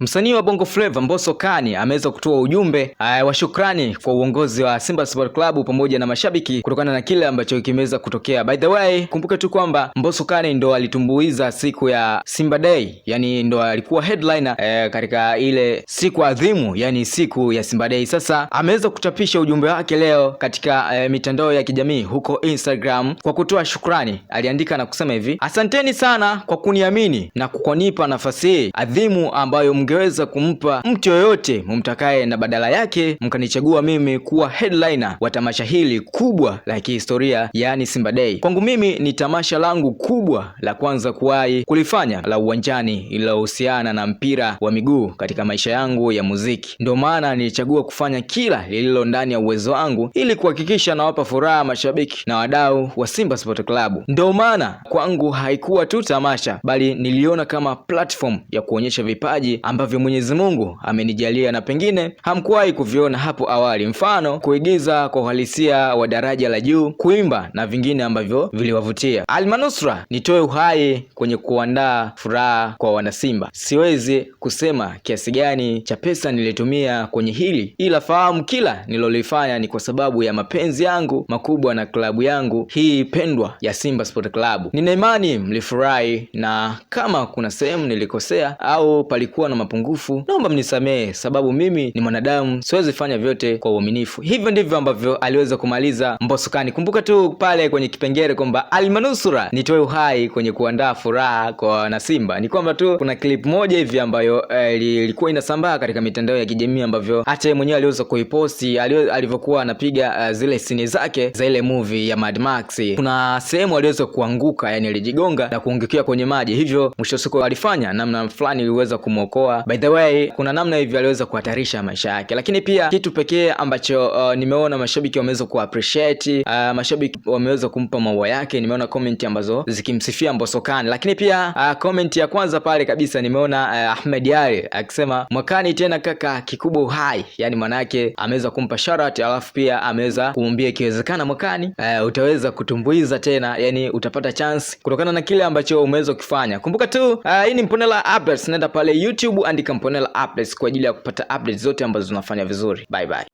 Msanii wa Bongo Flava Mbosso Khan ameweza kutoa ujumbe wa shukrani kwa uongozi wa Simba Sport Club pamoja na mashabiki kutokana na kile ambacho kimeweza kutokea. By the way, kumbuka tu kwamba Mbosso Khan ndo alitumbuiza siku ya Simba Day, yani ndo alikuwa headliner katika ile siku adhimu, yani siku ya Simba Day. Sasa ameweza kuchapisha ujumbe wake leo katika mitandao ya kijamii huko Instagram kwa kutoa shukrani. Aliandika na kusema hivi: asanteni sana kwa kuniamini na kukonipa nafasi hii adhimu ambayo mngeweza kumpa mtu yoyote mumtakaye, na badala yake mkanichagua mimi kuwa headliner wa tamasha hili kubwa la kihistoria, yani Simba Day. Kwangu mimi ni tamasha langu kubwa la kwanza kuwahi kulifanya la uwanjani ililohusiana na mpira wa miguu katika maisha yangu ya muziki. Ndio maana nilichagua kufanya kila lililo ndani ya uwezo wangu ili kuhakikisha nawapa furaha mashabiki na wadau wa Simba Sport Club. Ndio maana kwangu haikuwa tu tamasha, bali niliona kama platform ya kuonyesha vipaji ambavyo Mwenyezi Mungu amenijalia na pengine hamkuwahi kuviona hapo awali, mfano kuigiza kwa uhalisia wa daraja la juu, kuimba na vingine ambavyo viliwavutia. Almanusra nitoe uhai kwenye kuandaa furaha kwa wanasimba. Siwezi kusema kiasi gani cha pesa nilitumia kwenye hili, ila fahamu kila nilolifanya ni kwa sababu ya mapenzi yangu makubwa na klabu yangu hii pendwa ya Simba Sport Club. Nina imani mlifurahi, na kama kuna sehemu nilikosea au palikuwa na mapungufu, naomba mnisamehe, sababu mimi ni mwanadamu, siwezi fanya vyote kwa uaminifu. Hivyo ndivyo ambavyo aliweza kumaliza Mbosso Khan. Kumbuka tu pale kwenye kipengele kwamba almanusura nitoe uhai kwenye kuandaa furaha kwa wanasimba, ni kwamba tu kuna clip moja hivi ambayo ilikuwa inasambaa katika mitandao ya kijamii, ambavyo hata yeye mwenyewe aliweza kuiposti alivyokuwa anapiga zile scene zake za ile movie ya Mad Max. Kuna sehemu aliweza kuanguka, yani alijigonga na kuangukia kwenye maji, hivyo mwisho siku alifanya namna fulani iliweza kumuokoa. By the way, kuna namna hivi aliweza kuhatarisha maisha yake. Lakini pia kitu pekee ambacho nimeona mashabiki wameweza kuappreciate, mashabiki wameweza kumpa maua yake. Nimeona comment ambazo zikimsifia Mbosso Khan, lakini pia comment ya kwanza pale kabisa nimeona Ahmed Ali akisema mwakani tena kaka, kikubwa uhai, yani maana yake ameweza kumpa shout, alafu pia ameweza kumwambia ikiwezekana mwakani utaweza kutumbuiza tena, yani utapata chance kutokana na kile ambacho umeweza kufanya. Kumbuka tu hii ni Mponela Updates, nenda pale YouTube andika Mponela Updates kwa ajili ya kupata updates zote ambazo tunafanya vizuri. Bye bye.